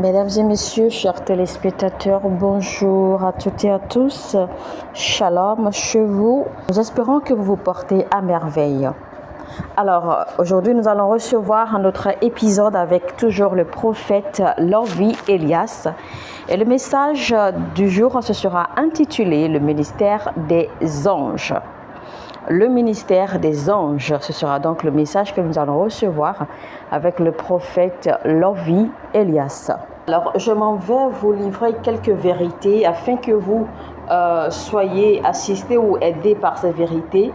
Mesdames et messieurs, chers téléspectateurs, bonjour à toutes et à tous. Shalom chez vous. Nous espérons que vous vous portez à merveille. Alors, aujourd'hui, nous allons recevoir notre épisode avec toujours le prophète Lovi Elias. Et le message du jour, ce sera intitulé « Le ministère des anges ». Le ministère des anges, ce sera donc le message que nous allons recevoir avec le prophète Lovi Elias. Alors, je m'en vais vous livrer quelques vérités afin que vous soyez assistés ou aidés par ces vérités,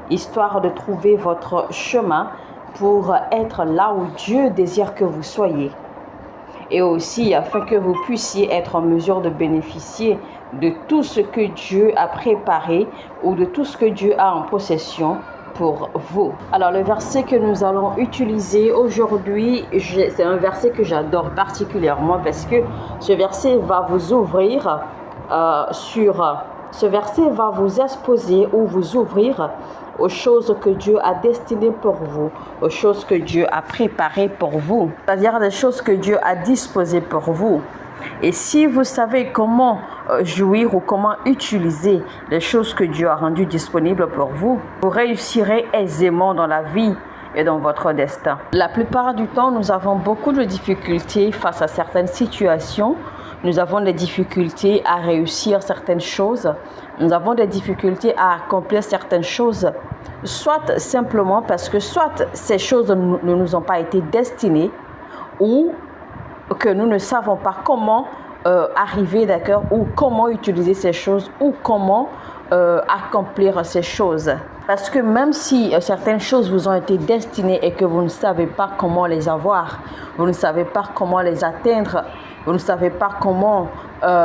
histoire de trouver votre chemin pour être là où Dieu désire que vous soyez. Et aussi afin que vous puissiez être en mesure de bénéficier de tout ce que Dieu a préparé ou de tout ce que Dieu a en possession pour vous. Alors le verset que nous allons utiliser aujourd'hui, c'est un verset que j'adore particulièrement parce que ce verset va vous ouvrir ce verset va vous exposer ou vous ouvrir aux choses que Dieu a destinées pour vous, aux choses que Dieu a préparées pour vous, c'est-à-dire des choses que Dieu a disposées pour vous. Et si vous savez comment jouir ou comment utiliser les choses que Dieu a rendues disponibles pour vous, vous réussirez aisément dans la vie et dans votre destin. La plupart du temps, nous avons beaucoup de difficultés face à certaines situations. Nous avons des difficultés à réussir certaines choses. Nous avons des difficultés à accomplir certaines choses, soit simplement parce que soit ces choses ne nous ont pas été destinées ou que nous ne savons pas comment arriver, d'accord, ou comment utiliser ces choses ou comment accomplir ces choses. Parce que même si certaines choses vous ont été destinées et que vous ne savez pas comment les avoir, vous ne savez pas comment les atteindre, vous ne savez pas comment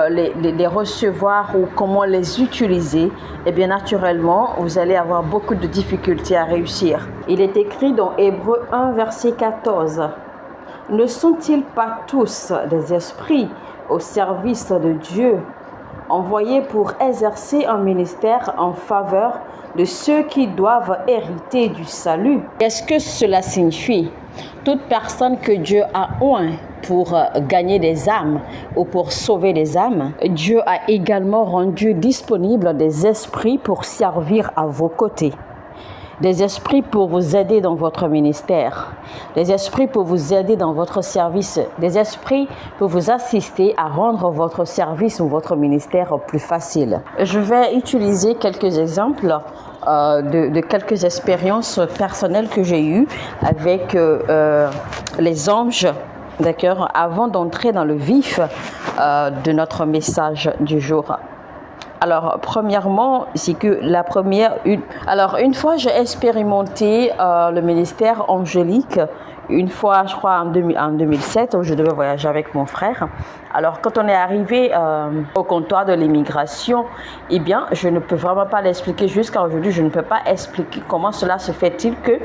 les recevoir ou comment les utiliser, et bien naturellement, vous allez avoir beaucoup de difficultés à réussir. Il est écrit dans Hébreux 1, verset 14. « Ne sont-ils pas tous des esprits au service de Dieu, envoyés pour exercer un ministère en faveur de ceux qui doivent hériter du salut ?» Qu'est-ce que cela signifie? Toute personne que Dieu a oint pour gagner des âmes ou pour sauver des âmes, Dieu a également rendu disponible des esprits pour servir à vos côtés. Des esprits pour vous aider dans votre ministère, des esprits pour vous aider dans votre service, des esprits pour vous assister à rendre votre service ou votre ministère plus facile. Je vais utiliser quelques exemples de quelques expériences personnelles que j'ai eues avec les anges, d'accord, avant d'entrer dans le vif de notre message du jour. Alors, premièrement, c'est que une fois j'ai expérimenté le ministère angélique, une fois, je crois, en 2007, où je devais voyager avec mon frère. Alors, quand on est arrivé au comptoir de l'immigration, eh bien, je ne peux vraiment pas l'expliquer jusqu'à aujourd'hui. Je ne peux pas expliquer comment cela se fait-il que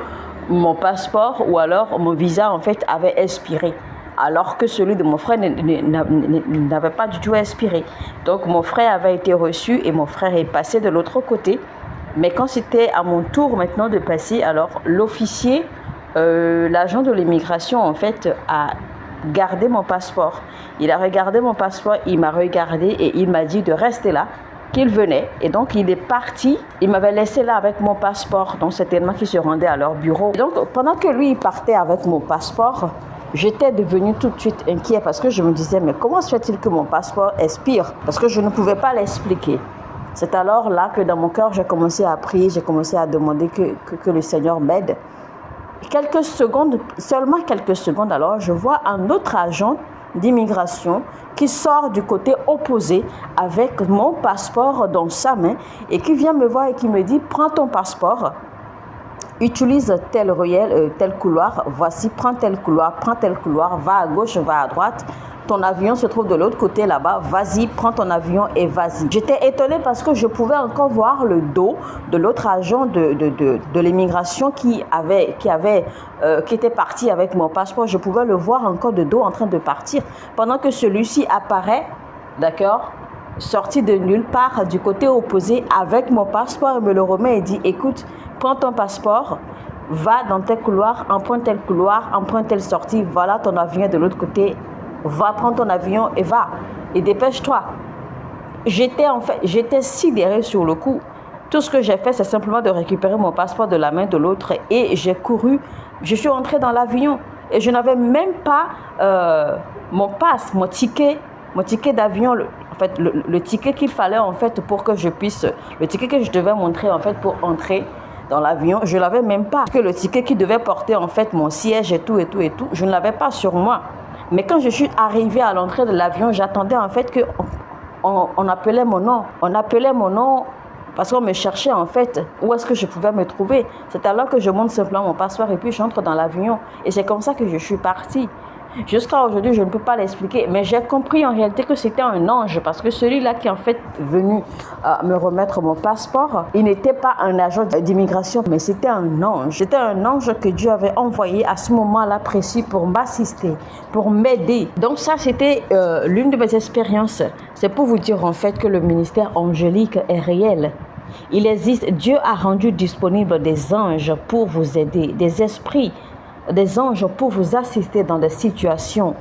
mon passeport ou alors mon visa, en fait, avait expiré, alors que celui de mon frère n'avait pas du tout expiré. Donc mon frère avait été reçu et mon frère est passé de l'autre côté. Mais quand c'était à mon tour maintenant de passer, alors l'officier, l'agent de l'immigration en fait a gardé mon passeport. Il a regardé mon passeport, il m'a regardé et il m'a dit de rester là, qu'il venait. Et donc il est parti, il m'avait laissé là avec mon passeport, donc certainement qu'il se rendait à leur bureau. Et donc pendant que lui il partait avec mon passeport, j'étais devenue tout de suite inquiet parce que je me disais, mais comment se fait-il que mon passeport expire? Parce que je ne pouvais pas l'expliquer. C'est alors là que dans mon cœur, j'ai commencé à prier, j'ai commencé à demander que le Seigneur m'aide. Seulement quelques secondes, alors je vois un autre agent d'immigration qui sort du côté opposé avec mon passeport dans sa main et qui vient me voir et qui me dit, prends ton passeport, utilise tel ruelle, tel couloir, voici, prends tel couloir, va à gauche, va à droite, ton avion se trouve de l'autre côté là-bas, vas-y, prends ton avion et vas-y. J'étais étonnée parce que je pouvais encore voir le dos de l'autre agent de l'immigration qui était parti avec mon passeport. Je pouvais le voir encore de dos en train de partir, pendant que celui-ci apparaît, d'accord, sorti de nulle part du côté opposé avec mon passeport et me le remet et dit, écoute, prends ton passeport, va dans tel couloir, emprunte tel couloir, emprunte telle sortie, voilà ton avion de l'autre côté, va prendre ton avion et va, et dépêche-toi. J'étais sidérée sur le coup. Tout ce que j'ai fait, c'est simplement de récupérer mon passeport de la main de l'autre et j'ai couru. Je suis entrée dans l'avion et je n'avais même pas mon passe, mon ticket d'avion, le ticket qu'il fallait en fait pour que je puisse, le ticket que je devais montrer en fait pour entrer dans l'avion, je l'avais même pas. Parce que le ticket qui devait porter en fait mon siège et tout, je ne l'avais pas sur moi. Mais quand je suis arrivée à l'entrée de l'avion, j'attendais en fait que on appelait mon nom. On appelait mon nom parce qu'on me cherchait en fait où est-ce que je pouvais me trouver. C'est alors que je monte simplement mon passeport et puis j'entre dans l'avion. Et c'est comme ça que je suis partie. Jusqu'à aujourd'hui, je ne peux pas l'expliquer, mais j'ai compris en réalité que c'était un ange parce que celui-là qui est en fait venu me remettre mon passeport, il n'était pas un agent d'immigration, mais c'était un ange. C'était un ange que Dieu avait envoyé à ce moment-là précis pour m'assister, pour m'aider. Donc ça, c'était l'une de mes expériences. C'est pour vous dire en fait que le ministère angélique est réel. Il existe, Dieu a rendu disponible des anges pour vous aider, des esprits, des anges pour vous assister dans des situations,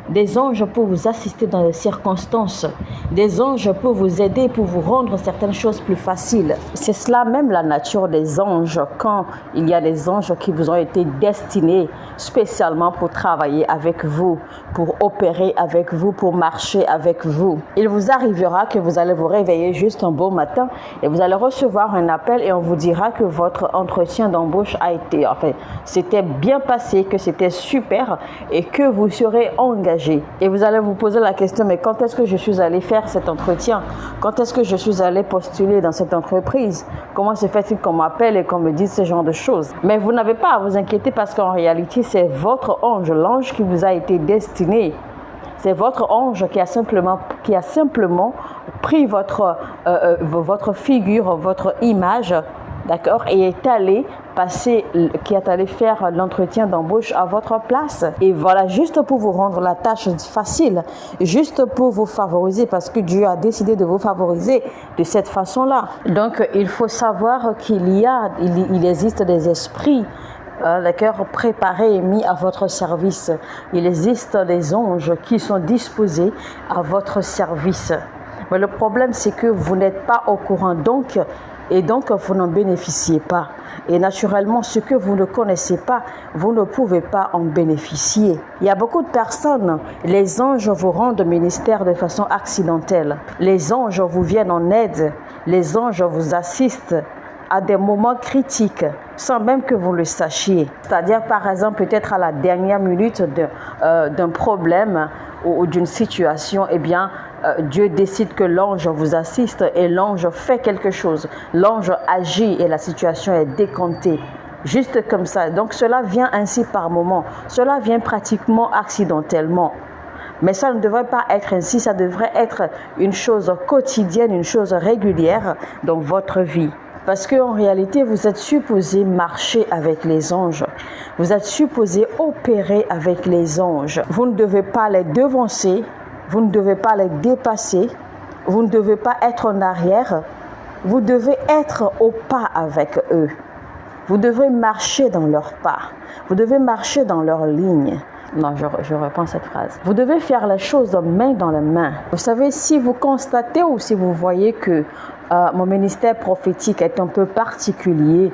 des anges pour vous assister dans des circonstances, des anges pour vous aider, pour vous rendre certaines choses plus faciles. C'est cela même la nature des anges, quand il y a des anges qui vous ont été destinés spécialement pour travailler avec vous, pour opérer avec vous, pour marcher avec vous. Il vous arrivera que vous allez vous réveiller juste un beau matin et vous allez recevoir un appel et on vous dira que votre entretien d'embauche a été, c'était bien passé, que c'était super et que vous serez engagé. Et vous allez vous poser la question, mais quand est-ce que je suis allé faire cet entretien? Quand est-ce que je suis allé postuler dans cette entreprise? Comment se fait-il qu'on m'appelle et qu'on me dise ce genre de choses? Mais vous n'avez pas à vous inquiéter parce qu'en réalité, c'est votre ange, l'ange qui vous a été destiné. C'est votre ange qui a simplement pris votre figure, votre image, d'accord, et est allé faire l'entretien d'embauche à votre place. Et voilà, juste pour vous rendre la tâche facile, juste pour vous favoriser, parce que Dieu a décidé de vous favoriser de cette façon-là. Donc, il faut savoir qu'il existe des esprits, d'accord, préparés et mis à votre service. Il existe des anges qui sont disposés à votre service. Mais le problème, c'est que vous n'êtes pas au courant, donc vous n'en bénéficiez pas. Et naturellement, ce que vous ne connaissez pas, vous ne pouvez pas en bénéficier. Il y a beaucoup de personnes, les anges vous rendent ministère de façon accidentelle. Les anges vous viennent en aide. Les anges vous assistent à des moments critiques, sans même que vous le sachiez. C'est-à-dire, par exemple, peut-être à la dernière minute d'un problème ou d'une situation, eh bien, Dieu décide que l'ange vous assiste et l'ange fait quelque chose. L'ange agit et la situation est décomptée. Juste comme ça. Donc, cela vient ainsi par moment. Cela vient pratiquement accidentellement. Mais ça ne devrait pas être ainsi. Ça devrait être une chose quotidienne, une chose régulière dans votre vie. Parce qu'en réalité, vous êtes supposé marcher avec les anges. Vous êtes supposé opérer avec les anges. Vous ne devez pas les devancer. Vous ne devez pas les dépasser. Vous ne devez pas être en arrière. Vous devez être au pas avec eux. Vous devez marcher dans leurs pas. Vous devez marcher dans leur ligne. Non, je reprends cette phrase. Vous devez faire les choses main dans la main. Vous savez, si vous constatez ou si vous voyez que mon ministère prophétique est un peu particulier,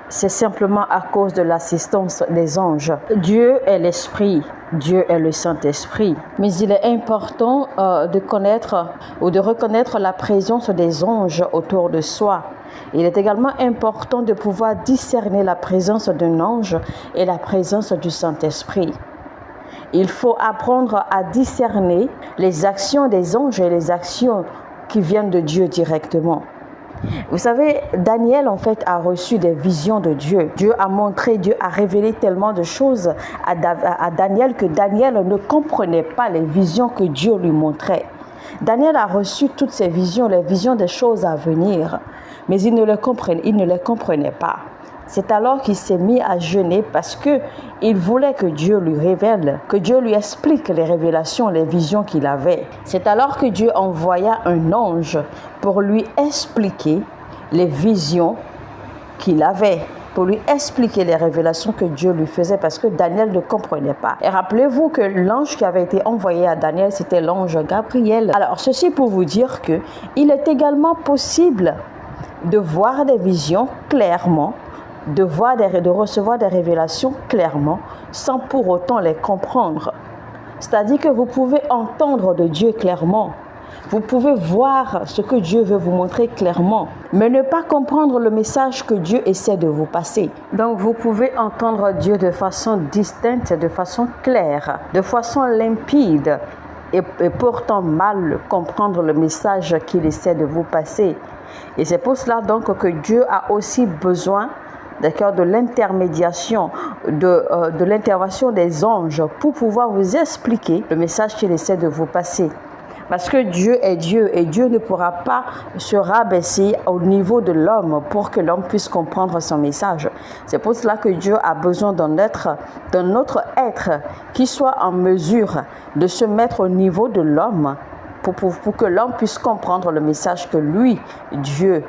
c'est simplement à cause de l'assistance des anges. Dieu est l'Esprit, Dieu est le Saint-Esprit. Mais il est important de connaître ou de reconnaître la présence des anges autour de soi. Il est également important de pouvoir discerner la présence d'un ange et la présence du Saint-Esprit. Il faut apprendre à discerner les actions des anges et les actions qui viennent de Dieu directement. Vous savez, Daniel en fait a reçu des visions de Dieu. Dieu a révélé tellement de choses à Daniel que Daniel ne comprenait pas les visions que Dieu lui montrait. Daniel a reçu toutes ces visions, les visions des choses à venir, mais il ne les comprenait pas. C'est alors qu'il s'est mis à jeûner parce qu'il voulait que Dieu lui révèle, que Dieu lui explique les révélations, les visions qu'il avait. C'est alors que Dieu envoya un ange pour lui expliquer les visions qu'il avait. pour lui expliquer les révélations que Dieu lui faisait parce que Daniel ne comprenait pas. Et rappelez-vous que l'ange qui avait été envoyé à Daniel, c'était l'ange Gabriel. Alors, ceci pour vous dire que il est également possible de voir des visions clairement, de recevoir des révélations clairement, sans pour autant les comprendre. C'est-à-dire que vous pouvez entendre de Dieu clairement. Vous pouvez voir ce que Dieu veut vous montrer clairement, mais ne pas comprendre le message que Dieu essaie de vous passer. Donc, vous pouvez entendre Dieu de façon distincte, de façon claire, de façon limpide, et pourtant mal comprendre le message qu'il essaie de vous passer. Et c'est pour cela donc que Dieu a aussi besoin de l'intermédiation, de l'intervention des anges pour pouvoir vous expliquer le message qu'il essaie de vous passer. Parce que Dieu est Dieu et Dieu ne pourra pas se rabaisser au niveau de l'homme pour que l'homme puisse comprendre son message. C'est pour cela que Dieu a besoin d'un autre être qui soit en mesure de se mettre au niveau de l'homme pour que l'homme puisse comprendre le message que lui, Dieu,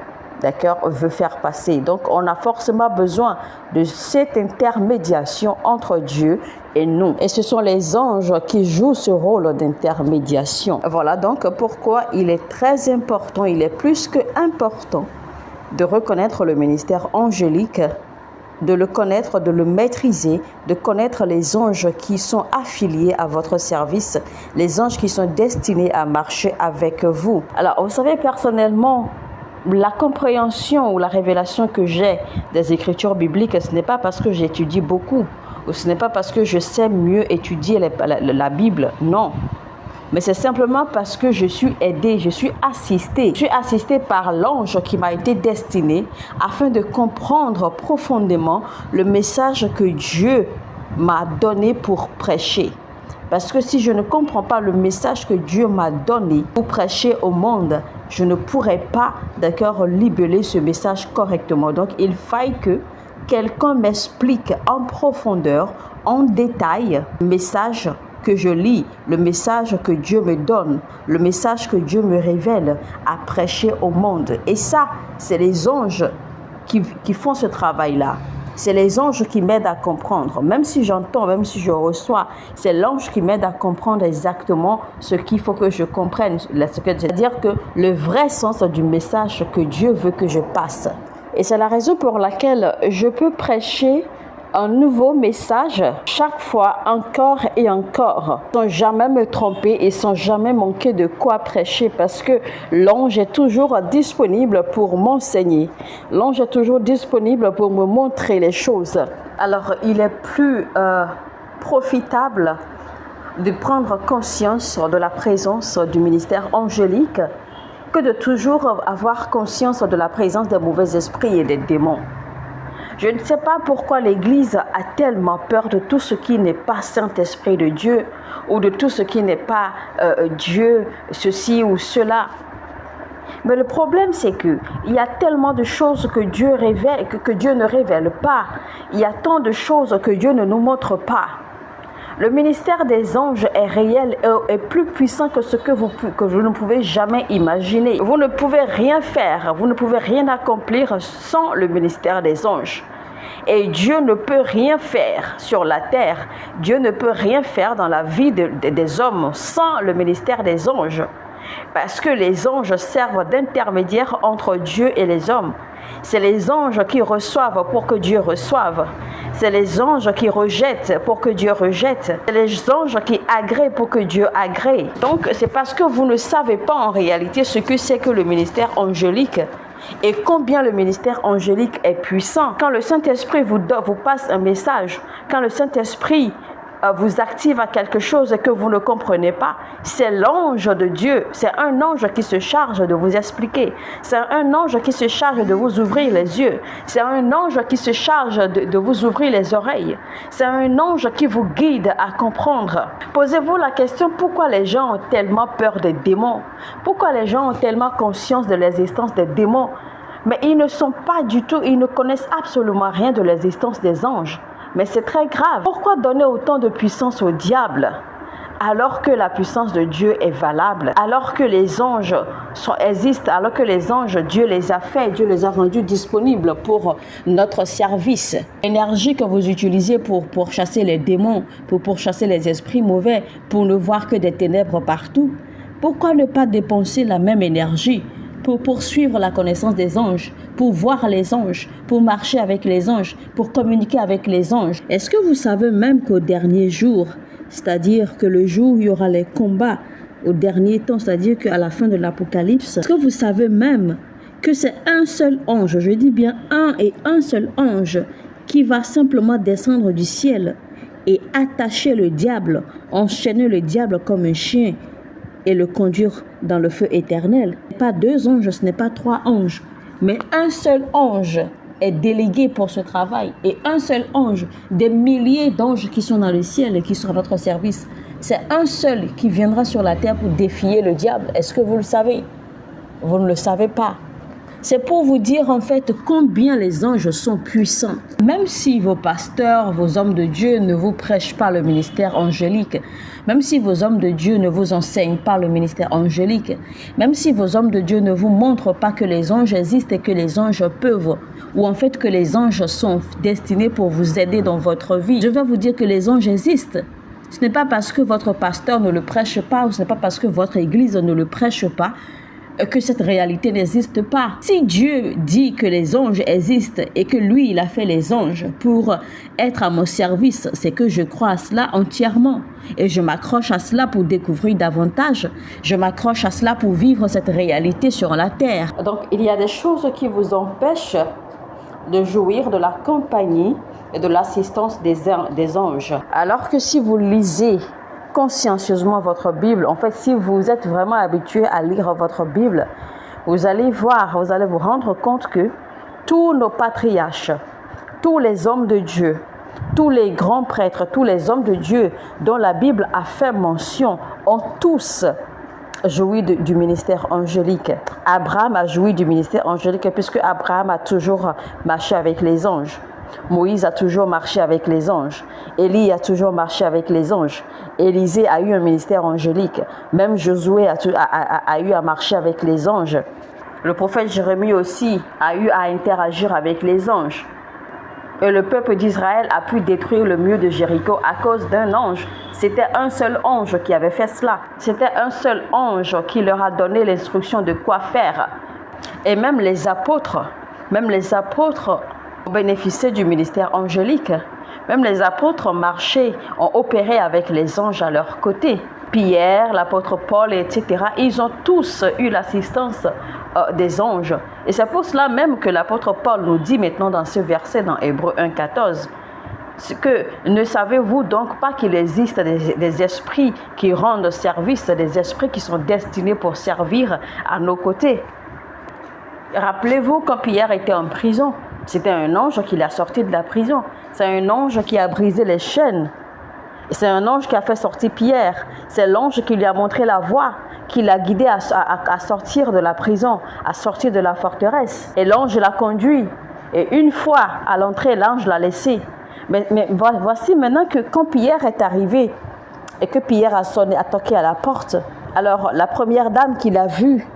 veut faire passer. Donc, on a forcément besoin de cette intermédiation entre Dieu et nous. Et ce sont les anges qui jouent ce rôle d'intermédiation. Voilà donc pourquoi il est très important, il est plus que important de reconnaître le ministère angélique, de le connaître, de le maîtriser, de connaître les anges qui sont affiliés à votre service, les anges qui sont destinés à marcher avec vous. Alors, vous savez, personnellement, la compréhension ou la révélation que j'ai des Écritures bibliques, ce n'est pas parce que j'étudie beaucoup, ou ce n'est pas parce que je sais mieux étudier la Bible, non. Mais c'est simplement parce que je suis aidée, je suis assistée. Je suis assistée par l'ange qui m'a été destiné afin de comprendre profondément le message que Dieu m'a donné pour prêcher. Parce que si je ne comprends pas le message que Dieu m'a donné pour prêcher au monde, je ne pourrai pas, libeller ce message correctement. Donc, il faille que quelqu'un m'explique en profondeur, en détail, le message que je lis, le message que Dieu me donne, le message que Dieu me révèle à prêcher au monde. Et ça, c'est les anges qui font ce travail-là. C'est les anges qui m'aident à comprendre. Même si j'entends, même si je reçois, c'est l'ange qui m'aide à comprendre exactement ce qu'il faut que je comprenne. C'est-à-dire que le vrai sens du message que Dieu veut que je passe. Et c'est la raison pour laquelle je peux prêcher un nouveau message chaque fois, encore et encore, sans jamais me tromper et sans jamais manquer de quoi prêcher, parce que l'ange est toujours disponible pour m'enseigner. L'ange est toujours disponible pour me montrer les choses. Alors, il est plus profitable de prendre conscience de la présence du ministère angélique que de toujours avoir conscience de la présence des mauvais esprits et des démons. Je ne sais pas pourquoi l'Église a tellement peur de tout ce qui n'est pas Saint-Esprit de Dieu ou de tout ce qui n'est pas Dieu, ceci ou cela. Mais le problème, c'est qu'il y a tellement de choses que Dieu révèle, que Dieu ne révèle pas. Il y a tant de choses que Dieu ne nous montre pas. Le ministère des anges est réel et plus puissant que ce que vous ne pouvez jamais imaginer. Vous ne pouvez rien faire, vous ne pouvez rien accomplir sans le ministère des anges. Et Dieu ne peut rien faire sur la terre. Dieu ne peut rien faire dans la vie des hommes sans le ministère des anges. Parce que les anges servent d'intermédiaires entre Dieu et les hommes. C'est les anges qui reçoivent pour que Dieu reçoive. C'est les anges qui rejettent pour que Dieu rejette. C'est les anges qui agréent pour que Dieu agrée. Donc, c'est parce que vous ne savez pas en réalité ce que c'est que le ministère angélique et combien le ministère angélique est puissant. Quand le Saint-Esprit vous passe un message, quand le Saint-Esprit vous active à quelque chose que vous ne comprenez pas, c'est l'ange de Dieu, c'est un ange qui se charge de vous expliquer, c'est un ange qui se charge de vous ouvrir les yeux, c'est un ange qui se charge de vous ouvrir les oreilles, c'est un ange qui vous guide à comprendre. Posez-vous la question, pourquoi les gens ont tellement peur des démons? Pourquoi les gens ont tellement conscience de l'existence des démons? Mais ils ne sont pas du tout, ils ne connaissent absolument rien de l'existence des anges. Mais c'est très grave. Pourquoi donner autant de puissance au diable alors que la puissance de Dieu est valable, alors que les anges existent, alors que les anges, Dieu les a faits, Dieu les a rendus disponibles pour notre service. L'énergie que vous utilisez pour chasser les démons, pour chasser les esprits mauvais, pour ne voir que des ténèbres partout, pourquoi ne pas dépenser la même énergie pour poursuivre la connaissance des anges, pour voir les anges, pour marcher avec les anges, pour communiquer avec les anges? Est-ce que vous savez même qu'au dernier jour, c'est-à-dire que le jour où il y aura les combats, au dernier temps, c'est-à-dire qu'à la fin de l'Apocalypse, est-ce que vous savez même que c'est un seul ange, je dis bien un seul ange, qui va simplement descendre du ciel et attacher le diable, enchaîner le diable comme un chien, et le conduire dans le feu éternel? Ce n'est pas 2 anges, ce n'est pas 3 anges, mais un seul ange est délégué pour ce travail. Et un seul ange, des milliers d'anges qui sont dans le ciel et qui sont à notre service, c'est un seul qui viendra sur la terre pour défier le diable. Est-ce que vous le savez? Vous ne le savez pas. C'est pour vous dire en fait combien les anges sont puissants. Même si vos pasteurs, vos hommes de Dieu ne vous prêchent pas le ministère angélique, même si vos hommes de Dieu ne vous enseignent pas le ministère angélique, même si vos hommes de Dieu ne vous montrent pas que les anges existent et que les anges peuvent, ou en fait que les anges sont destinés pour vous aider dans votre vie, je vais vous dire que les anges existent. Ce n'est pas parce que votre pasteur ne le prêche pas, ou ce n'est pas parce que votre église ne le prêche pas, que cette réalité n'existe pas. Si Dieu dit que les anges existent et que lui, il a fait les anges pour être à mon service, c'est que je crois à cela entièrement. Et je m'accroche à cela pour découvrir davantage. Je m'accroche à cela pour vivre cette réalité sur la terre. Donc, il y a des choses qui vous empêchent de jouir de la compagnie et de l'assistance des anges. Alors que si vous lisez consciencieusement votre Bible, en fait, si vous êtes vraiment habitué à lire votre Bible, vous allez voir, vous allez vous rendre compte que tous nos patriarches, tous les hommes de Dieu, tous les grands prêtres, tous les hommes de Dieu dont la Bible a fait mention, ont tous joui du ministère angélique. Abraham a joui du ministère angélique puisque Abraham a toujours marché avec les anges. Moïse a toujours marché avec les anges. Élie a toujours marché avec les anges. Élisée a eu un ministère angélique. Même Josué a eu à marcher avec les anges. Le prophète Jérémie aussi a eu à interagir avec les anges. Et le peuple d'Israël a pu détruire le mur de Jéricho à cause d'un ange. C'était un seul ange qui avait fait cela. C'était un seul ange qui leur a donné l'instruction de quoi faire. Et même les apôtres ont bénéficié du ministère angélique. Même les apôtres marchaient, ont opéré avec les anges à leur côté. Pierre, l'apôtre Paul, etc. Ils ont tous eu l'assistance des anges. Et c'est pour cela même que l'apôtre Paul nous dit maintenant dans ce verset, dans Hébreux 1,14, que ne savez-vous donc pas qu'il existe des esprits qui rendent service, des esprits qui sont destinés pour servir à nos côtés. Rappelez-vous quand Pierre était en prison, c'était un ange qui l'a sorti de la prison. C'est un ange qui a brisé les chaînes. C'est un ange qui a fait sortir Pierre. C'est l'ange qui lui a montré la voie, qui l'a guidé à sortir de la prison, à sortir de la forteresse. Et l'ange l'a conduit. Et une fois à l'entrée, l'ange l'a laissé. Mais voici maintenant que quand Pierre est arrivé et que Pierre a toqué à la porte, alors la première dame qui l'a vu,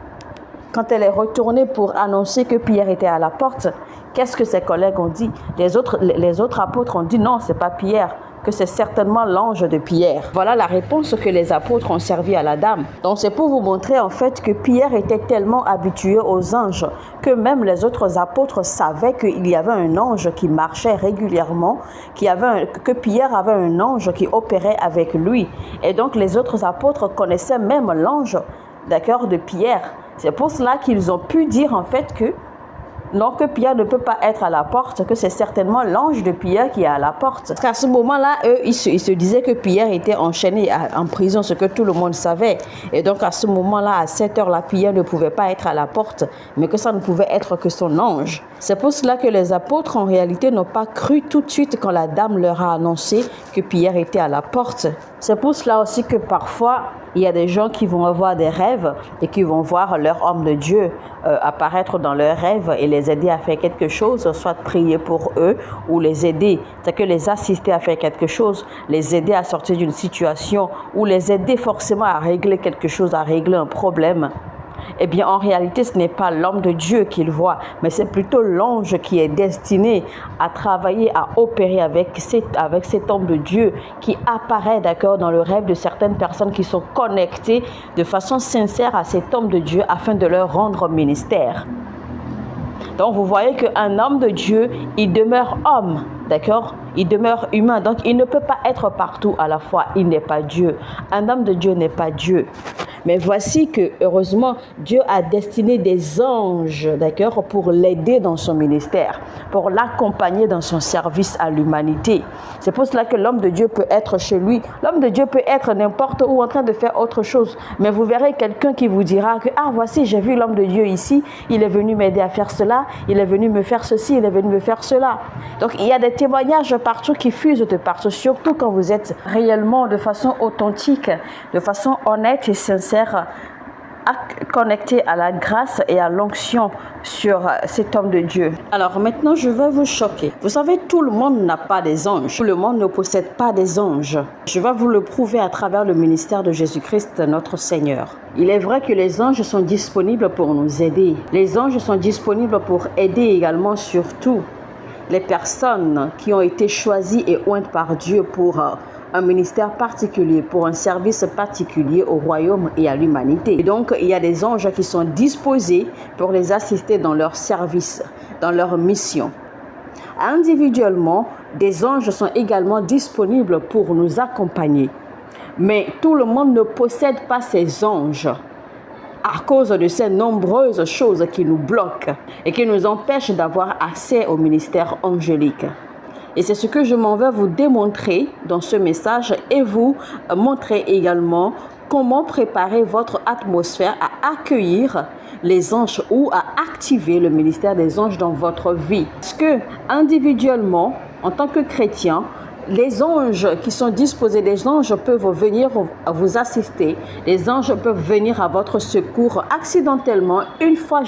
quand elle est retournée pour annoncer que Pierre était à la porte, qu'est-ce que ses collègues ont dit? Les autres apôtres ont dit non, c'est pas Pierre, que c'est certainement l'ange de Pierre. Voilà la réponse que les apôtres ont servi à la dame. Donc c'est pour vous montrer en fait que Pierre était tellement habitué aux anges que même les autres apôtres savaient qu'il y avait un ange qui marchait régulièrement, que Pierre avait un ange qui opérait avec lui. Et donc les autres apôtres connaissaient même l'ange, d'accord, de Pierre. C'est pour cela qu'ils ont pu dire en fait que non, que Pierre ne peut pas être à la porte, que c'est certainement l'ange de Pierre qui est à la porte. Parce qu'à ce moment-là, eux, ils se disaient que Pierre était enchaîné en prison, ce que tout le monde savait. Et donc à ce moment-là, à cette heure-là, Pierre ne pouvait pas être à la porte, mais que ça ne pouvait être que son ange. C'est pour cela que les apôtres, en réalité, n'ont pas cru tout de suite quand la dame leur a annoncé que Pierre était à la porte. C'est pour cela aussi que parfois, il y a des gens qui vont avoir des rêves et qui vont voir leur homme de Dieu apparaître dans leurs rêves et les aider à faire quelque chose, soit prier pour eux ou les aider. C'est que les assister à faire quelque chose, les aider à sortir d'une situation ou les aider forcément à régler quelque chose, à régler un problème. Eh bien, en réalité, ce n'est pas l'homme de Dieu qu'il voit, mais c'est plutôt l'ange qui est destiné à travailler, à opérer avec cet homme de Dieu qui apparaît, d'accord, dans le rêve de certaines personnes qui sont connectées de façon sincère à cet homme de Dieu afin de leur rendre ministère. Donc, vous voyez qu'un homme de Dieu, il demeure homme, d'accord? Il demeure humain, donc il ne peut pas être partout à la fois. Il n'est pas Dieu. Un homme de Dieu n'est pas Dieu. Mais voici que, heureusement, Dieu a destiné des anges, d'accord, pour l'aider dans son ministère, pour l'accompagner dans son service à l'humanité. C'est pour cela que l'homme de Dieu peut être chez lui. L'homme de Dieu peut être n'importe où en train de faire autre chose. Mais vous verrez quelqu'un qui vous dira que, ah, voici, j'ai vu l'homme de Dieu ici, il est venu m'aider à faire cela, il est venu me faire ceci, il est venu me faire cela. Donc, il y a des témoignages partout qui fusent de partout, surtout quand vous êtes réellement de façon authentique, de façon honnête et sincère, connecté à la grâce et à l'onction sur cet homme de Dieu. Alors maintenant, je vais vous choquer. Vous savez, tout le monde n'a pas des anges. Tout le monde ne possède pas des anges. Je vais vous le prouver à travers le ministère de Jésus-Christ, notre Seigneur. Il est vrai que les anges sont disponibles pour nous aider. Les anges sont disponibles pour aider également, surtout, les personnes qui ont été choisies et ointes par Dieu pour un ministère particulier, pour un service particulier au royaume et à l'humanité. Et donc, il y a des anges qui sont disposés pour les assister dans leur service, dans leur mission. Individuellement, des anges sont également disponibles pour nous accompagner. Mais tout le monde ne possède pas ces anges à cause de ces nombreuses choses qui nous bloquent et qui nous empêchent d'avoir accès au ministère angélique. Et c'est ce que je m'en vais vous démontrer dans ce message et vous montrer également comment préparer votre atmosphère à accueillir les anges ou à activer le ministère des anges dans votre vie. Parce que individuellement, en tant que chrétien, les anges qui sont disposés, les anges peuvent venir vous assister, les anges peuvent venir à votre secours accidentellement, une fois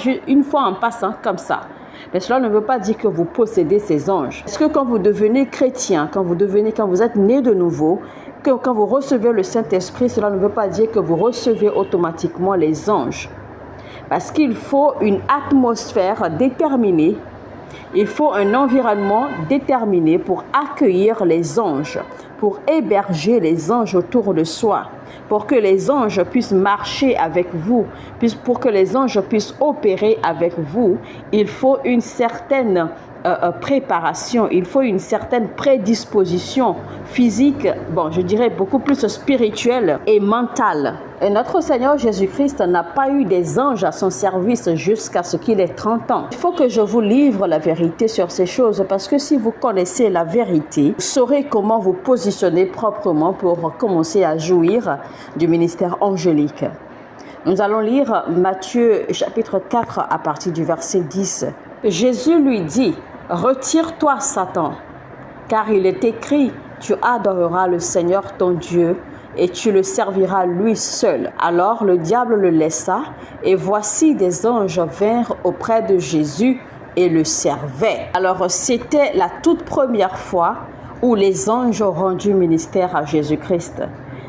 en passant comme ça. Mais cela ne veut pas dire que vous possédez ces anges. Parce que quand vous devenez chrétien, quand vous êtes né de nouveau, quand vous recevez le Saint-Esprit, cela ne veut pas dire que vous recevez automatiquement les anges. Parce qu'il faut une atmosphère déterminée, il faut un environnement déterminé pour accueillir les anges, pour héberger les anges autour de soi, pour que les anges puissent marcher avec vous, pour que les anges puissent opérer avec vous. Il faut une certaine préparation, il faut une certaine prédisposition physique, je dirais beaucoup plus spirituelle et mentale. Et notre Seigneur Jésus-Christ n'a pas eu des anges à son service jusqu'à ce qu'il ait 30 ans. Il faut que je vous livre la vérité sur ces choses parce que si vous connaissez la vérité, vous saurez comment vous positionner proprement pour commencer à jouir du ministère angélique. Nous allons lire Matthieu chapitre 4 à partir du verset 10. Jésus lui dit, « Retire-toi, Satan, car il est écrit, tu adoreras le Seigneur ton Dieu et tu le serviras lui seul. » Alors le diable le laissa et voici des anges vinrent auprès de Jésus et le servaient. Alors c'était la toute première fois où les anges ont rendu ministère à Jésus-Christ.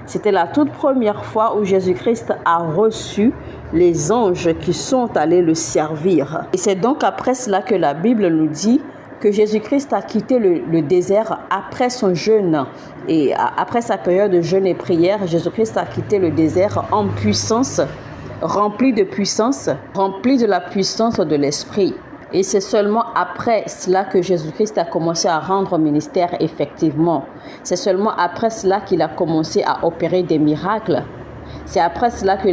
C'était la toute première fois où Jésus-Christ a reçu les anges qui sont allés le servir. Et c'est donc après cela que la Bible nous dit que Jésus-Christ a quitté le désert après son jeûne. Et après sa période de jeûne et prière, Jésus-Christ a quitté le désert en puissance, rempli de puissance, rempli de la puissance de l'Esprit. Et c'est seulement après cela que Jésus-Christ a commencé à rendre ministère effectivement. C'est seulement après cela qu'il a commencé à opérer des miracles. C'est après cela que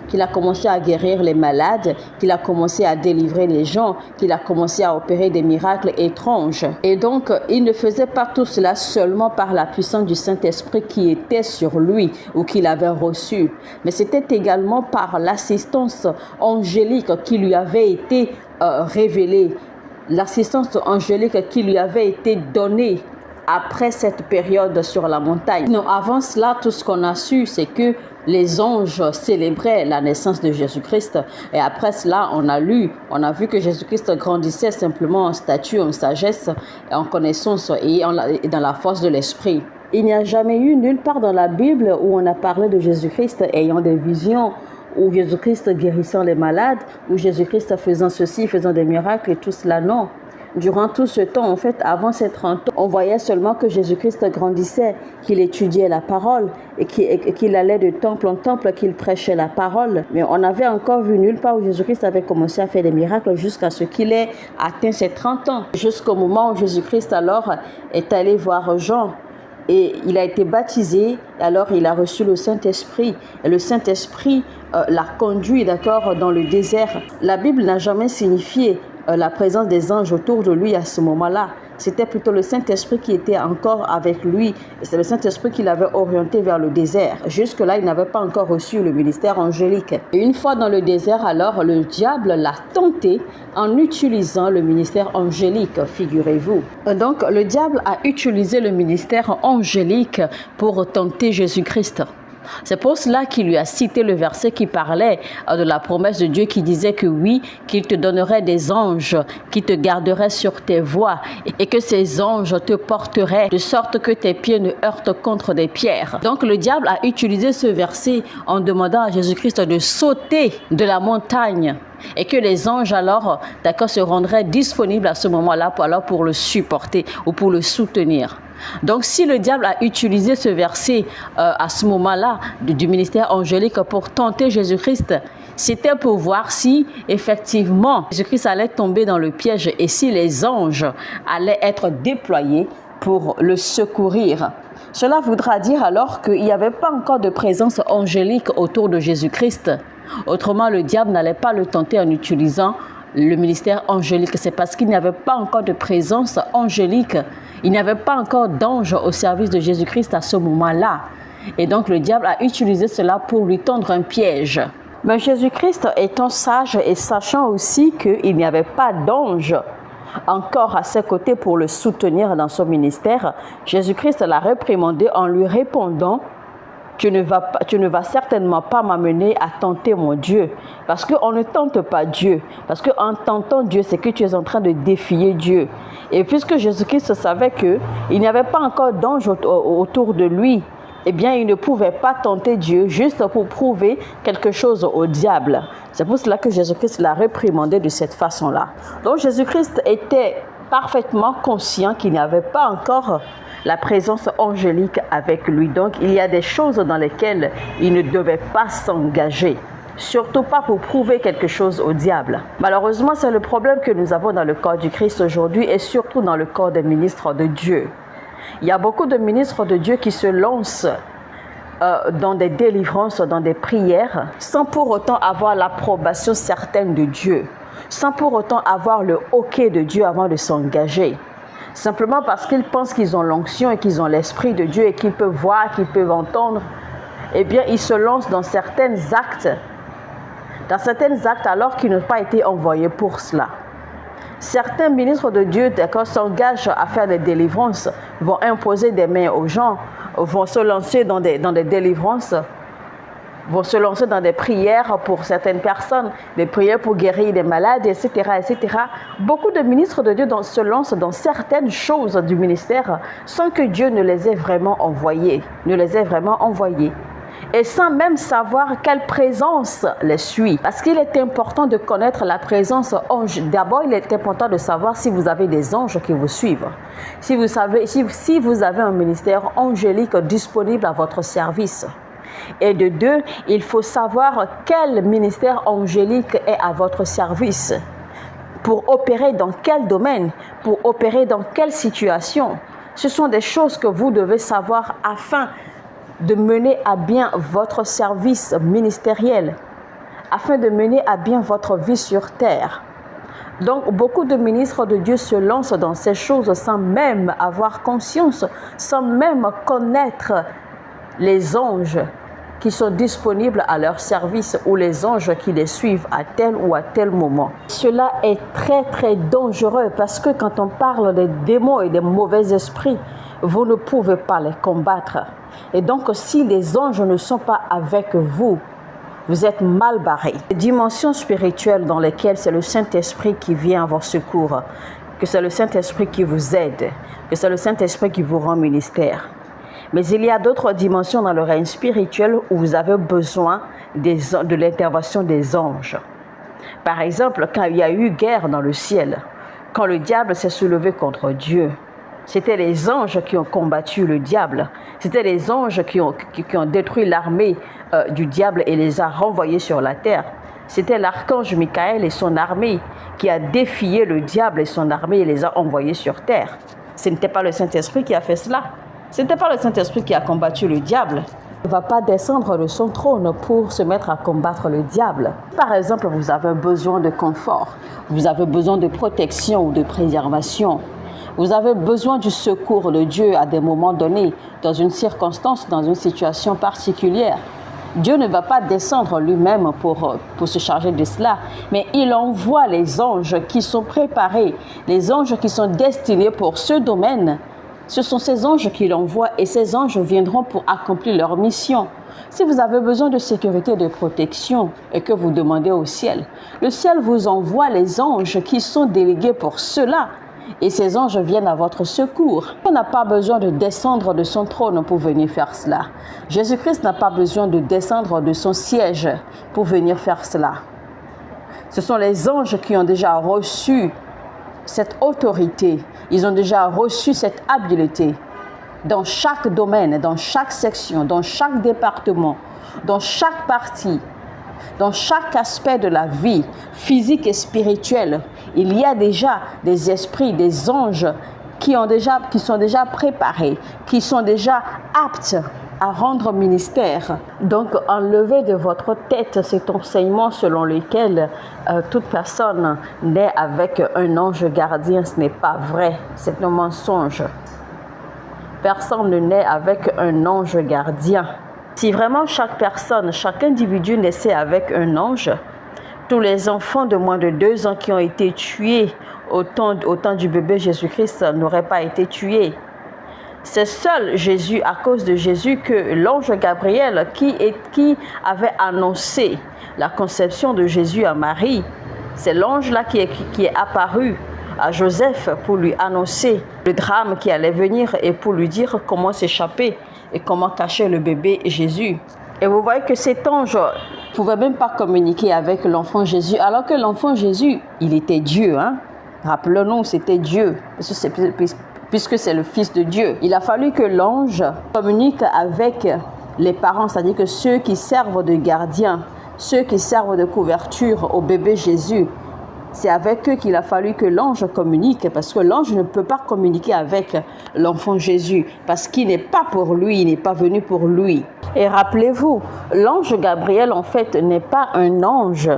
qu'il a commencé à guérir les malades, qu'il a commencé à délivrer les gens, qu'il a commencé à opérer des miracles étranges. Et donc, il ne faisait pas tout cela seulement par la puissance du Saint-Esprit qui était sur lui ou qu'il avait reçu, mais c'était également par l'assistance angélique qui lui avait été révélée l'assistance angélique qui lui avait été donnée après cette période sur la montagne. Non, avant cela, tout ce qu'on a su, c'est que les anges célébraient la naissance de Jésus-Christ. Et après cela, on a vu que Jésus-Christ grandissait simplement en stature, en sagesse, en connaissance et dans la force de l'esprit. Il n'y a jamais eu nulle part dans la Bible où on a parlé de Jésus-Christ ayant des visions, ou Jésus-Christ guérissant les malades, ou Jésus-Christ faisant ceci, faisant des miracles et tout cela, non. Durant tout ce temps, en fait, avant ces 30 ans, on voyait seulement que Jésus-Christ grandissait, qu'il étudiait la parole et qu'il allait de temple en temple, qu'il prêchait la parole. Mais on n'avait encore vu nulle part où Jésus-Christ avait commencé à faire des miracles jusqu'à ce qu'il ait atteint ses 30 ans. Jusqu'au moment où Jésus-Christ alors est allé voir Jean. Et il a été baptisé, alors il a reçu le Saint-Esprit. Et le Saint-Esprit l'a conduit, d'accord, dans le désert. La Bible n'a jamais signifié la présence des anges autour de lui à ce moment-là. C'était plutôt le Saint-Esprit qui était encore avec lui. C'est le Saint-Esprit qui l'avait orienté vers le désert. Jusque-là, il n'avait pas encore reçu le ministère angélique. Et une fois dans le désert, alors, le diable l'a tenté en utilisant le ministère angélique, figurez-vous. Donc, le diable a utilisé le ministère angélique pour tenter Jésus-Christ. C'est pour cela qu'il lui a cité le verset qui parlait de la promesse de Dieu qui disait que oui, qu'il te donnerait des anges qui te garderaient sur tes voies et que ces anges te porteraient de sorte que tes pieds ne heurtent contre des pierres. Donc le diable a utilisé ce verset en demandant à Jésus-Christ de sauter de la montagne et que les anges alors, d'accord, se rendraient disponibles à ce moment-là pour le supporter ou pour le soutenir. Donc si le diable a utilisé ce verset à ce moment-là du ministère angélique pour tenter Jésus-Christ, c'était pour voir si effectivement Jésus-Christ allait tomber dans le piège et si les anges allaient être déployés pour le secourir. Cela voudra dire alors qu'il n'y avait pas encore de présence angélique autour de Jésus-Christ. Autrement, le diable n'allait pas le tenter en utilisant le ministère angélique. C'est parce qu'il n'y avait pas encore de présence angélique. Il n'y avait pas encore d'ange au service de Jésus-Christ à ce moment-là. Et donc, le diable a utilisé cela pour lui tendre un piège. Mais Jésus-Christ étant sage et sachant aussi qu'il n'y avait pas d'ange encore à ses côtés pour le soutenir dans son ministère, Jésus-Christ l'a réprimandé en lui répondant: tu ne vas certainement pas m'amener à tenter mon Dieu. Parce qu'on ne tente pas Dieu. Parce qu'en tentant Dieu, c'est que tu es en train de défier Dieu. Et puisque Jésus-Christ savait qu'il n'y avait pas encore d'ange autour de lui, eh bien, il ne pouvait pas tenter Dieu juste pour prouver quelque chose au diable. C'est pour cela que Jésus-Christ l'a réprimandé de cette façon-là. Donc, Jésus-Christ était parfaitement conscient qu'il n'y avait pas encore la présence angélique avec lui. Donc, il y a des choses dans lesquelles il ne devait pas s'engager. Surtout pas pour prouver quelque chose au diable. Malheureusement, c'est le problème que nous avons dans le corps du Christ aujourd'hui et surtout dans le corps des ministres de Dieu. Il y a beaucoup de ministres de Dieu qui se lancent dans des délivrances, dans des prières, sans pour autant avoir l'approbation certaine de Dieu, sans pour autant avoir le OK de Dieu avant de s'engager. Simplement parce qu'ils pensent qu'ils ont l'onction et qu'ils ont l'Esprit de Dieu et qu'ils peuvent voir, qu'ils peuvent entendre, eh bien, ils se lancent dans certains actes alors qu'ils n'ont pas été envoyés pour cela. Certains ministres de Dieu, d'accord, s'engagent à faire des délivrances, vont imposer des mains aux gens, vont se lancer dans des délivrances, vont se lancer dans des prières pour certaines personnes, des prières pour guérir des malades, etc., etc. Beaucoup de ministres de Dieu se lancent dans certaines choses du ministère sans que Dieu ne les ait vraiment envoyés, et sans même savoir quelle présence les suit. Parce qu'il est important de connaître la présence ange. D'abord, il est important de savoir si vous avez des anges qui vous suivent. Si vous avez un ministère angélique disponible à votre service. Et de deux, il faut savoir quel ministère angélique est à votre service. Pour opérer dans quel domaine, pour opérer dans quelle situation. Ce sont des choses que vous devez savoir afin de mener à bien votre service ministériel, afin de mener à bien votre vie sur terre. Donc, beaucoup de ministres de Dieu se lancent dans ces choses sans même avoir conscience, sans même connaître les anges qui sont disponibles à leur service ou les anges qui les suivent à tel ou à tel moment. Cela est très très dangereux parce que quand on parle des démons et des mauvais esprits, vous ne pouvez pas les combattre. Et donc si les anges ne sont pas avec vous, vous êtes mal barré. Les dimensions spirituelles dans lesquelles c'est le Saint-Esprit qui vient à votre secours, que c'est le Saint-Esprit qui vous aide, que c'est le Saint-Esprit qui vous rend ministère. Mais il y a d'autres dimensions dans le règne spirituel où vous avez besoin de l'intervention des anges. Par exemple, quand il y a eu guerre dans le ciel, quand le diable s'est soulevé contre Dieu, c'était les anges qui ont combattu le diable. C'était les anges qui ont détruit l'armée du diable et les a renvoyés sur la terre. C'était l'archange Michael et son armée qui a défié le diable et son armée et les a envoyés sur terre. Ce n'était pas le Saint-Esprit qui a fait cela. Ce n'était pas le Saint-Esprit qui a combattu le diable. Il ne va pas descendre de son trône pour se mettre à combattre le diable. Par exemple, vous avez besoin de confort, vous avez besoin de protection ou de préservation. Vous avez besoin du secours de Dieu à des moments donnés, dans une circonstance, dans une situation particulière. Dieu ne va pas descendre lui-même pour se charger de cela, mais il envoie les anges qui sont préparés, les anges qui sont destinés pour ce domaine. Ce sont ces anges qu'il envoie et ces anges viendront pour accomplir leur mission. Si vous avez besoin de sécurité et de protection et que vous demandez au ciel, le ciel vous envoie les anges qui sont délégués pour cela. Et ces anges viennent à votre secours. On n'a pas besoin de descendre de son trône pour venir faire cela. Jésus-Christ n'a pas besoin de descendre de son siège pour venir faire cela. Ce sont les anges qui ont déjà reçu cette autorité. Ils ont déjà reçu cette habileté dans chaque domaine, dans chaque section, dans chaque département, dans chaque partie. Dans chaque aspect de la vie, physique et spirituelle, il y a déjà des esprits, des anges qui sont déjà préparés, qui sont déjà aptes à rendre ministère. Donc, enlevez de votre tête cet enseignement selon lequel toute personne naît avec un ange gardien. Ce n'est pas vrai, c'est un mensonge. Personne ne naît avec un ange gardien. Si vraiment chaque personne, chaque individu naissait avec un ange, tous les enfants de moins de 2 ans qui ont été tués au temps du bébé Jésus-Christ n'auraient pas été tués. C'est seul Jésus, à cause de Jésus, que l'ange Gabriel, qui avait annoncé la conception de Jésus à Marie, c'est l'ange-là qui est apparu à Joseph pour lui annoncer le drame qui allait venir et pour lui dire comment s'échapper et comment cacher le bébé Jésus. Et vous voyez que cet ange ne pouvait même pas communiquer avec l'enfant Jésus, alors que l'enfant Jésus, il était Dieu. Rappelons-nous, c'était Dieu, puisque c'est le Fils de Dieu. Il a fallu que l'ange communique avec les parents, c'est-à-dire que ceux qui servent de gardiens, ceux qui servent de couverture au bébé Jésus. C'est avec eux qu'il a fallu que l'ange communique, parce que l'ange ne peut pas communiquer avec l'enfant Jésus, parce qu'il n'est pas pour lui, il n'est pas venu pour lui. Et rappelez-vous, l'ange Gabriel, en fait, n'est pas un ange,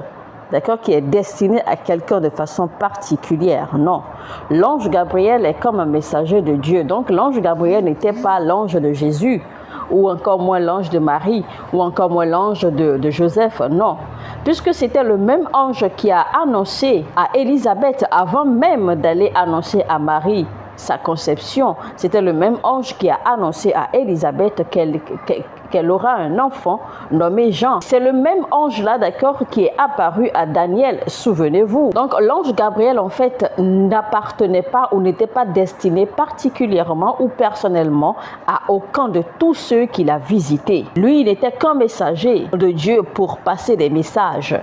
d'accord, qui est destiné à quelqu'un de façon particulière, non. L'ange Gabriel est comme un messager de Dieu, donc l'ange Gabriel n'était pas l'ange de Jésus, ou encore moins l'ange de Marie, ou encore moins l'ange de Joseph, non. Puisque c'était le même ange qui a annoncé à Élisabeth, avant même d'aller annoncer à Marie sa conception, c'était le même ange qui a annoncé à Élisabeth qu'elle aura un enfant nommé Jean. C'est le même ange-là, d'accord, qui est apparu à Daniel, souvenez-vous. Donc l'ange Gabriel, en fait, n'appartenait pas ou n'était pas destiné particulièrement ou personnellement à aucun de tous ceux qu'il a visités. Lui, il n'était qu'un messager de Dieu pour passer des messages,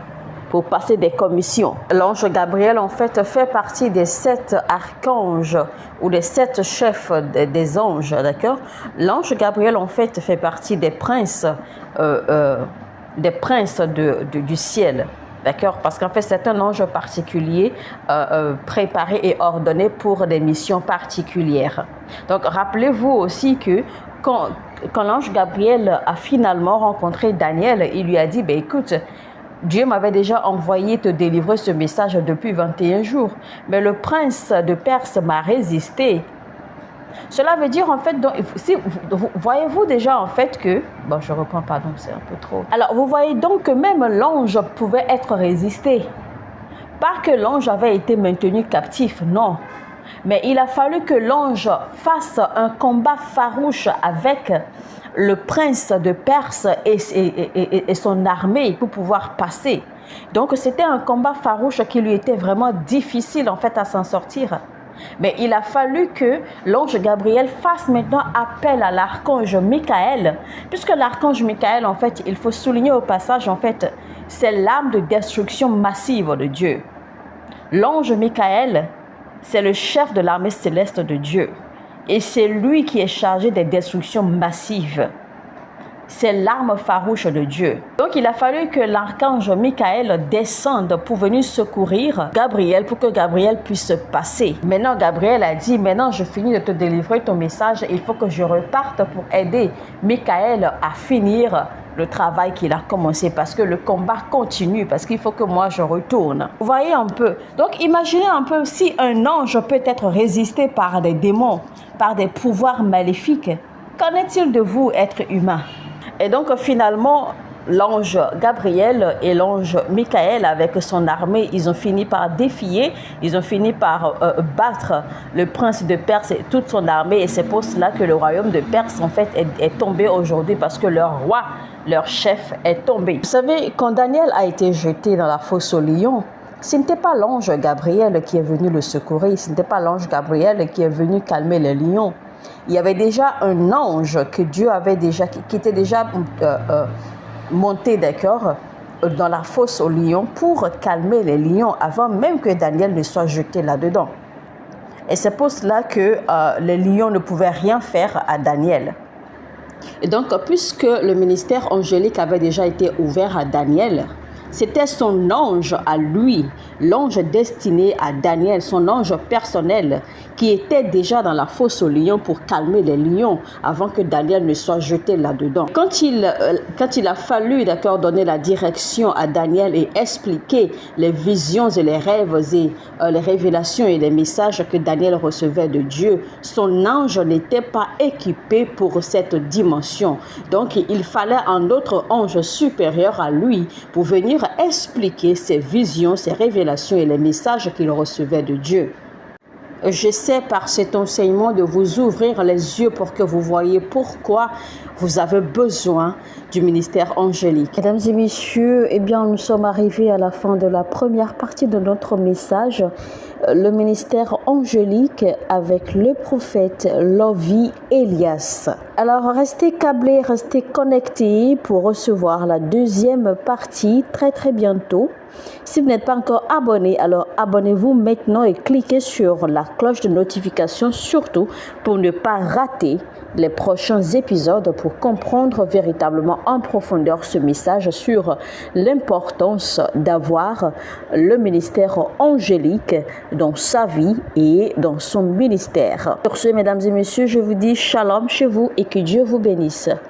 pour passer des commissions. L'ange Gabriel, en fait partie des 7 archanges ou des 7 chefs des anges, d'accord? L'ange Gabriel, en fait partie des princes du ciel, d'accord? Parce qu'en fait, c'est un ange particulier, préparé et ordonné pour des missions particulières. Donc, rappelez-vous aussi que quand l'ange Gabriel a finalement rencontré Daniel, il lui a dit, écoute, Dieu m'avait déjà envoyé te délivrer ce message depuis 21 jours. Mais le prince de Perse m'a résisté. Cela veut dire en fait, donc, si voyez-vous déjà en fait que, bon je reprends pardon, c'est un peu trop. Alors vous voyez donc que même l'ange pouvait être résisté. Pas que l'ange avait été maintenu captif, non. Mais il a fallu que l'ange fasse un combat farouche avec le prince de Perse et son armée pour pouvoir passer. Donc c'était un combat farouche qui lui était vraiment difficile en fait à s'en sortir. Mais il a fallu que l'ange Gabriel fasse maintenant appel à l'archange Michael, puisque l'archange Michael, en fait, il faut souligner au passage, en fait, c'est l'arme de destruction massive de Dieu. L'ange Michael, c'est le chef de l'armée céleste de Dieu. Et c'est lui qui est chargé des destructions massives. C'est l'arme farouche de Dieu. Donc il a fallu que l'archange Michael descende pour venir secourir Gabriel, pour que Gabriel puisse passer. Maintenant Gabriel a dit, maintenant je finis de te délivrer ton message, il faut que je reparte pour aider Michael à finir le travail qu'il a commencé, parce que le combat continue, parce qu'il faut que moi je retourne. Vous voyez un peu. Donc imaginez un peu, si un ange peut être résisté par des démons, par des pouvoirs maléfiques, qu'en est-il de vous, être humain? Et donc finalement, l'ange Gabriel et l'ange Michael avec son armée, ils ont fini par défier, ils ont fini par battre le prince de Perse et toute son armée. Et c'est pour cela que le royaume de Perse en fait est tombé aujourd'hui, parce que leur roi, leur chef est tombé. Vous savez, quand Daniel a été jeté dans la fosse aux lions, ce n'était pas l'ange Gabriel qui est venu le secourir, ce n'était pas l'ange Gabriel qui est venu calmer les lions. Il y avait déjà un ange que Dieu avait déjà, qui était déjà monté, d'accord, dans la fosse aux lions pour calmer les lions avant même que Daniel ne soit jeté là-dedans. Et c'est pour cela que les lions ne pouvaient rien faire à Daniel. Et donc, puisque le ministère angélique avait déjà été ouvert à Daniel, c'était son ange à lui, l'ange destiné à Daniel, son ange personnel, qui était déjà dans la fosse aux lions pour calmer les lions avant que Daniel ne soit jeté là-dedans. Quand il a fallu, d'accord, donner la direction à Daniel et expliquer les visions et les rêves et les révélations et les messages que Daniel recevait de Dieu, son ange n'était pas équipé pour cette dimension. Donc, il fallait un autre ange supérieur à lui pour venir expliquer ses visions, ses révélations et les messages qu'il recevait de Dieu. J'essaie par cet enseignement de vous ouvrir les yeux pour que vous voyez pourquoi vous avez besoin du ministère angélique. Mesdames et messieurs, eh bien, nous sommes arrivés à la fin de la première partie de notre message, le ministère angélique avec le prophète Lovie Elias. Alors, restez câblés, restez connectés pour recevoir la deuxième partie très bientôt. Si vous n'êtes pas encore abonné, alors abonnez-vous maintenant et cliquez sur la cloche de notification, surtout pour ne pas rater les prochains épisodes, pour comprendre véritablement en profondeur ce message sur l'importance d'avoir le ministère angélique dans sa vie et dans son ministère. Sur ce, mesdames et messieurs, je vous dis shalom chez vous et que Dieu vous bénisse.